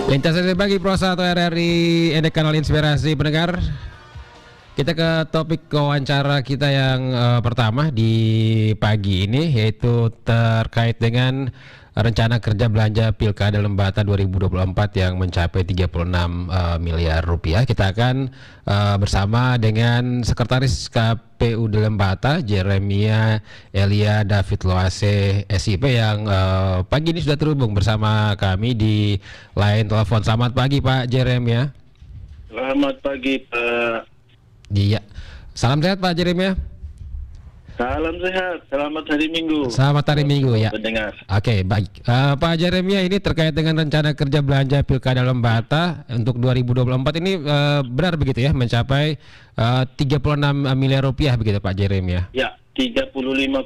Investasi pagi Prosa atau RRI Ede Kanal Inspirasi pendengar. Kita ke topik wawancara kita yang pertama di pagi ini, yaitu terkait dengan rencana kerja belanja Pilkada Lembata 2024 yang mencapai 36 miliar rupiah. Kita akan bersama dengan Sekretaris KPU Lembata, Jeremia Elia David Loase SIP, yang pagi ini sudah terhubung bersama kami di line telepon. Selamat pagi Pak Jeremia. Selamat pagi Pak. Iya. Salam sehat Pak Jeremia. Salam sehat, selamat hari Minggu. Selamat hari Minggu ya. Pendengar. Oke, baik. Pak Jeremia, ini terkait dengan rencana kerja belanja Pilkada Lembata untuk 2024 ini benar begitu ya, mencapai 36 miliar rupiah begitu Pak Jeremia? Ya, 35,9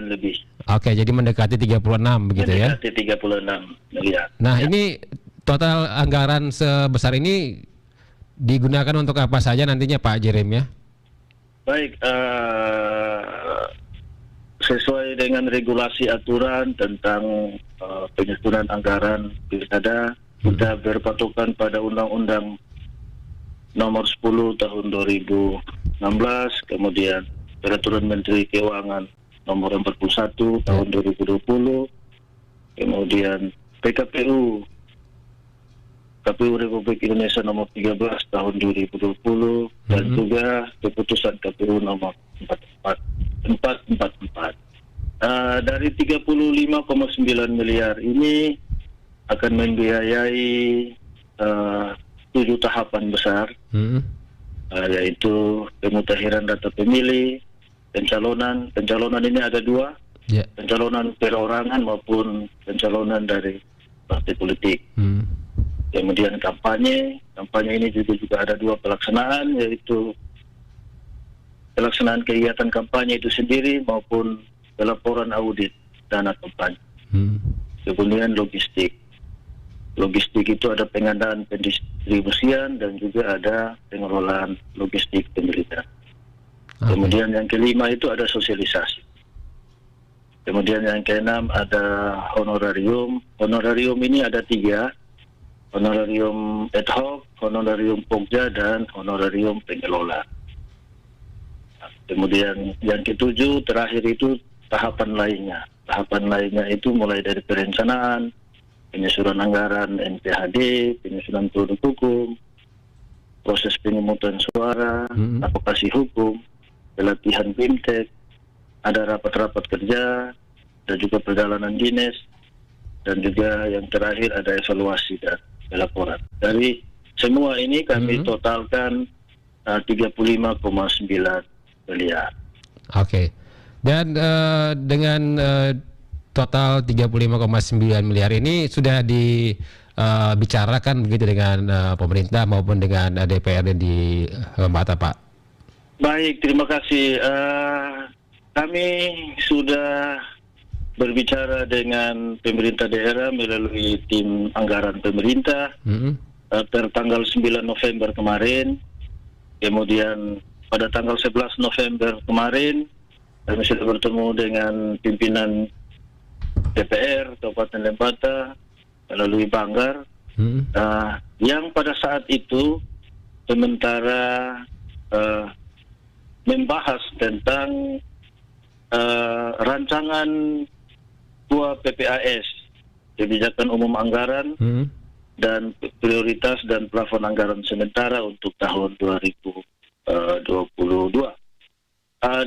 lebih. Oke, jadi mendekati 36 begitu ya? Mendekati 36 miliar. Nah, ya. ini total anggaran sebesar ini digunakan untuk apa saja nantinya Pak Jeremia? Baik, sesuai dengan regulasi aturan tentang penyusunan anggaran pilkada, kita berpatokan pada Undang-Undang Nomor 10 Tahun 2016, kemudian Peraturan Menteri Keuangan Nomor 41 Tahun 2020, kemudian PKPU Republik Indonesia Nomor 13 Tahun 2020 dan juga keputusan KPU Nomor 444. Dari 35,9 miliar ini akan membiayai 7 tahapan besar, yaitu pemutahiran data pemilih, pencalonan ini ada 2, pencalonan perorangan maupun pencalonan dari partai politik. Kemudian kampanye ini juga ada 2 pelaksanaan, yaitu pelaksanaan kegiatan kampanye itu sendiri maupun pelaporan audit dana kampanye. Kemudian logistik itu ada pengadaan, pendistribusian, dan juga ada pengelolaan logistik pemerintahan. Kemudian yang kelima itu ada sosialisasi. Kemudian yang keenam ada honorarium. Honorarium ini ada 3. Honorarium ad hoc, honorarium pokja, dan honorarium pengelola. Kemudian yang ke-7 terakhir itu tahapan lainnya. Tahapan lainnya itu mulai dari perencanaan, penyusunan anggaran NPHD, penyusunan produk hukum, proses pemungutan suara, advokasi hukum, pelatihan BIMTEK, ada rapat-rapat kerja, dan juga perjalanan dinas, dan juga yang terakhir ada evaluasi dan laporan. Dari semua ini kami totalkan 35,9 miliar. Oke. Dan dengan total 35,9 miliar ini sudah dibicarakan begitu dengan pemerintah maupun dengan DPRD di Lembata, Pak? Baik, terima kasih. Kami sudah berbicara dengan pemerintah daerah melalui tim anggaran pemerintah tertanggal 9 November kemarin. Kemudian pada tanggal 11 November kemarin kami sudah bertemu dengan pimpinan DPR Kabupaten Lembata melalui Banggar, yang pada saat itu sementara membahas tentang rancangan PPAS, kebijakan umum anggaran, dan prioritas dan plafon anggaran sementara untuk tahun 2022.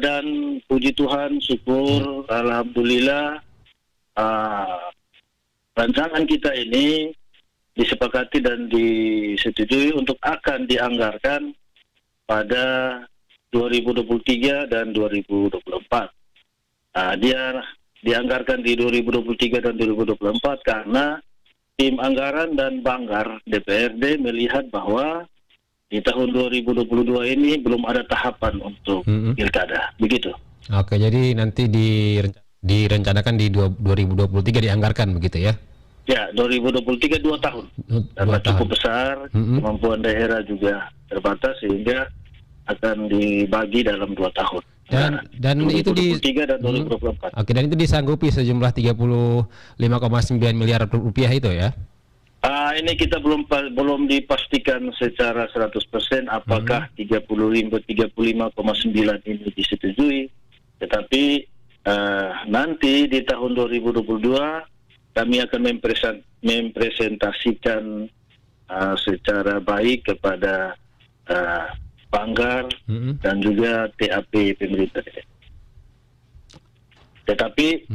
Dan puji Tuhan, syukur, alhamdulillah, rancangan kita ini disepakati dan disetujui untuk akan dianggarkan pada 2023 dan 2024. Dia dianggarkan di 2023 dan 2024 karena tim anggaran dan Banggar DPRD melihat bahwa di tahun 2022 ini belum ada tahapan untuk pilkada, begitu. Oke, jadi nanti direncanakan di 2023 dianggarkan begitu ya? Ya, 2023 2 tahun. Karena cukup besar, kemampuan daerah juga terbatas sehingga akan dibagi dalam 2 tahun. Dan itu di 2023 dan 2024. Oke, dan itu disanggupi sejumlah 35,9 miliar rupiah itu ya? Ini kita belum dipastikan secara 100% apakah 35,9 ini disetujui. Tetapi nanti di tahun 2022 kami akan mempresentasikan secara baik kepada Panggar dan juga TAP pemerintah. Tetapi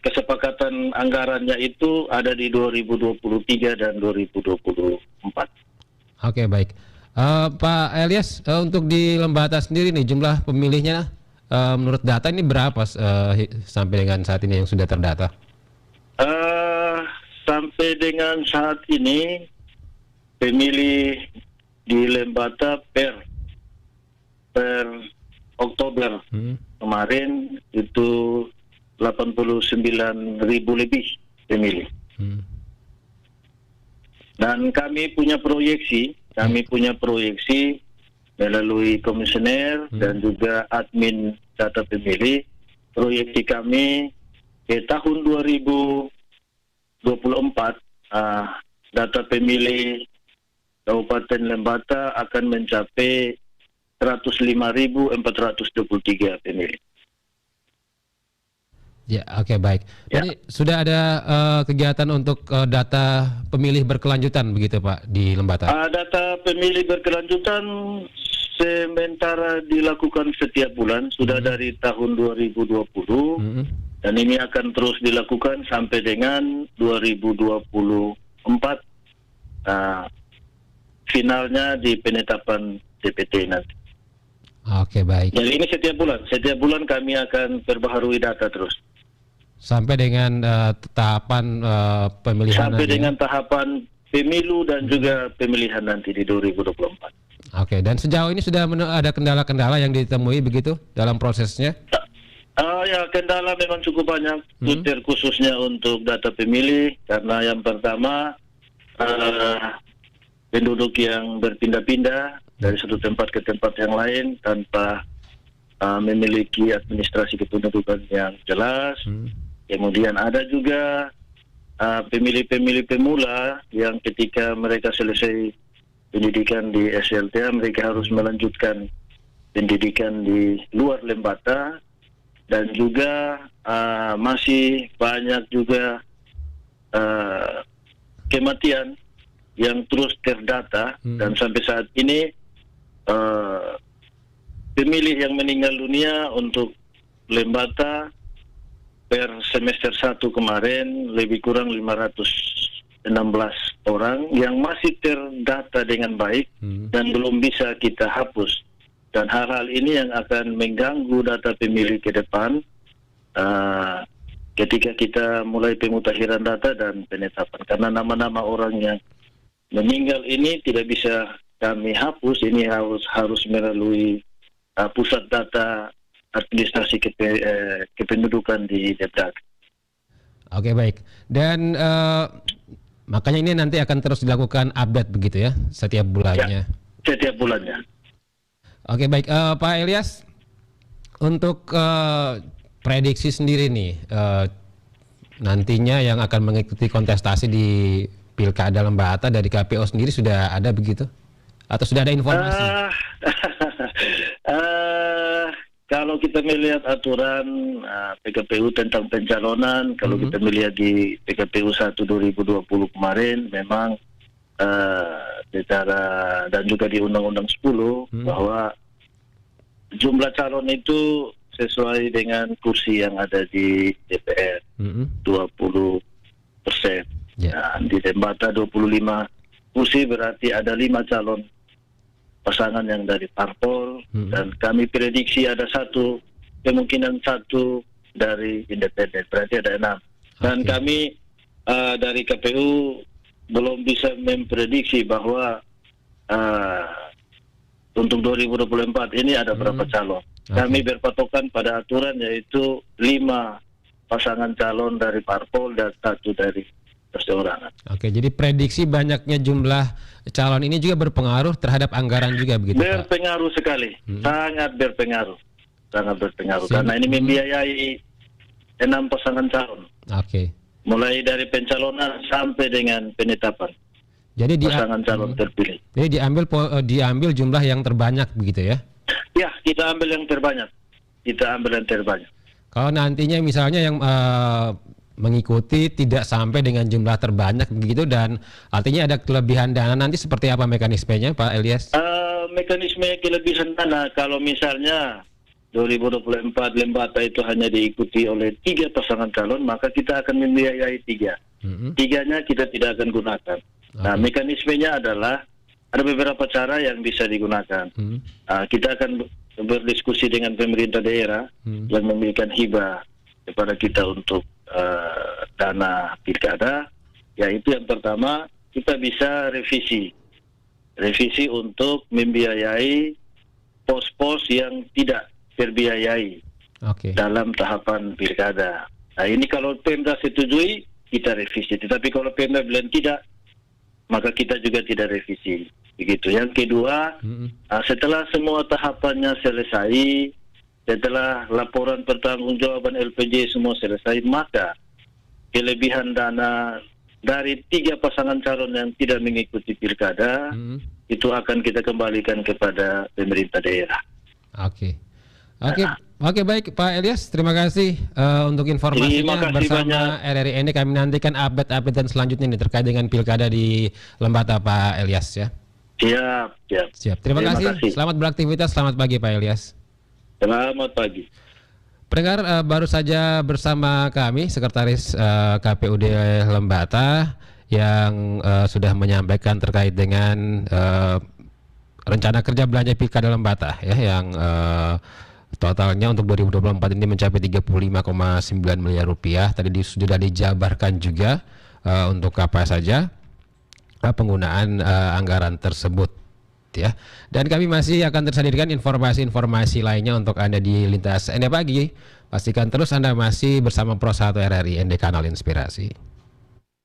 kesepakatan anggarannya itu ada di 2023 dan 2024. Oke, baik. Pak Elias, untuk di Lembata sendiri nih jumlah pemilihnya menurut data ini berapa sampai dengan saat ini yang sudah terdata? Sampai dengan saat ini pemilih di Lembata per Oktober kemarin itu 89.000 lebih pemilih. Dan kami punya proyeksi melalui komisioner dan juga admin data pemilih. Proyeksi kami ke tahun 2024 data pemilih Kabupaten Lembata akan mencapai 105.423 pemilih. Ya, oke, baik. Jadi sudah ada kegiatan untuk data pemilih berkelanjutan begitu Pak di Lembata? Data pemilih berkelanjutan sementara dilakukan setiap bulan, sudah dari tahun 2020 dan ini akan terus dilakukan sampai dengan 2024 finalnya di penetapan DPT nanti. Oke, baik. Jadi ini setiap bulan kami akan perbaharui data terus. Sampai dengan tahapan pemilihan sampai nanti, dengan tahapan pemilu dan juga pemilihan nanti di 2024. Oke, dan sejauh ini sudah ada kendala-kendala yang ditemui begitu dalam prosesnya? Ya, kendala memang cukup banyak, khususnya untuk data pemilih, karena yang pertama penduduk yang berpindah-pindah dari satu tempat ke tempat yang lain tanpa memiliki administrasi kependudukan yang jelas. Kemudian ada juga pemilih-pemilih pemula yang ketika mereka selesai pendidikan di SLTA, mereka harus melanjutkan pendidikan di luar Lembata, dan juga masih banyak juga kematian yang terus terdata, dan sampai saat ini pemilih yang meninggal dunia untuk Lembata per semester 1 kemarin lebih kurang 516 orang yang masih terdata dengan baik dan belum bisa kita hapus. Dan hal-hal ini yang akan mengganggu data pemilih ke depan ketika kita mulai pemutakhiran data dan penetapan. Karena nama-nama orang yang meninggal ini tidak bisa kami hapus, ini harus melalui pusat data administrasi kependudukan di Depdak. Oke, baik. Dan makanya ini nanti akan terus dilakukan update begitu ya setiap bulannya? Ya, setiap bulannya. Oke, baik. Pak Elias, untuk prediksi sendiri nih nantinya yang akan mengikuti kontestasi di Pilkada Lembata dari KPO sendiri sudah ada begitu? Atau sudah ada informasi? Kalau kita melihat aturan PKPU tentang pencalonan, kalau kita melihat di PKPU 1 2020 kemarin, memang secara dan juga di Undang-Undang 10 bahwa jumlah calon itu sesuai dengan kursi yang ada di DPR 20%. Nah, di Lembata 25 kursi, berarti ada 5 calon pasangan yang dari parpol, dan kami prediksi ada kemungkinan satu dari independen, berarti ada 6. Dan kami dari KPU belum bisa memprediksi bahwa untuk 2024 ini ada berapa calon. Kami berpatokan pada aturan, yaitu 5 pasangan calon dari parpol dan 1 dari perseorangan. Oke, jadi prediksi banyaknya jumlah calon ini juga berpengaruh terhadap anggaran juga begitu, Pak? Berpengaruh sekali, sangat berpengaruh. Karena ini membiayai 6 pasangan calon. Oke. mulai dari pencalonan sampai dengan penetapan Jadi pasangan calon terpilih. Jadi diambil jumlah yang terbanyak begitu ya? Ya, kita ambil yang terbanyak. Kalau nantinya misalnya yang mengikuti tidak sampai dengan jumlah terbanyak begitu dan artinya ada kelebihan dana, nanti seperti apa mekanismenya Pak Elias? Mekanisme kelebihan dana kalau misalnya 2024 Lembata itu hanya diikuti oleh 3 pasangan calon, maka kita akan membiayai 3. 3-nya kita tidak akan gunakan. Nah, mekanismenya adalah ada beberapa cara yang bisa digunakan. Kita akan berdiskusi dengan pemerintah daerah yang memberikan hibah kepada kita untuk dana pilkada. Yaitu yang pertama, kita bisa revisi untuk membiayai pos-pos yang tidak terbiayai dalam tahapan pilkada. Nah, ini kalau Pemda setujui, kita revisi. Tetapi kalau Pemda bilang tidak, maka kita juga tidak revisi. Begitu. Yang kedua, setelah semua tahapannya selesai, setelah laporan pertanggungjawaban LPJ semua selesai, maka kelebihan dana dari 3 pasangan calon yang tidak mengikuti pilkada itu akan kita kembalikan kepada pemerintah daerah. Oke, baik Pak Elias, terima kasih untuk informasinya. Bersama RRI ini kami nantikan update dan selanjutnya ini terkait dengan pilkada di Lembata Pak Elias ya. Siap. Terima kasih. Selamat beraktivitas. Selamat pagi Pak Elias. Selamat pagi. Pendengar, baru saja bersama kami Sekretaris KPUD Lembata yang sudah menyampaikan terkait dengan rencana kerja belanja pilkada Lembata ya, yang totalnya untuk 2024 ini mencapai 35,9 miliar rupiah. Tadi sudah dijabarkan juga untuk apa saja penggunaan anggaran tersebut ya. Dan kami masih akan terus hadirkan informasi-informasi lainnya untuk Anda di Lintas ND Pagi. Pastikan terus Anda masih bersama Pro 1 RRI ND Kanal Inspirasi.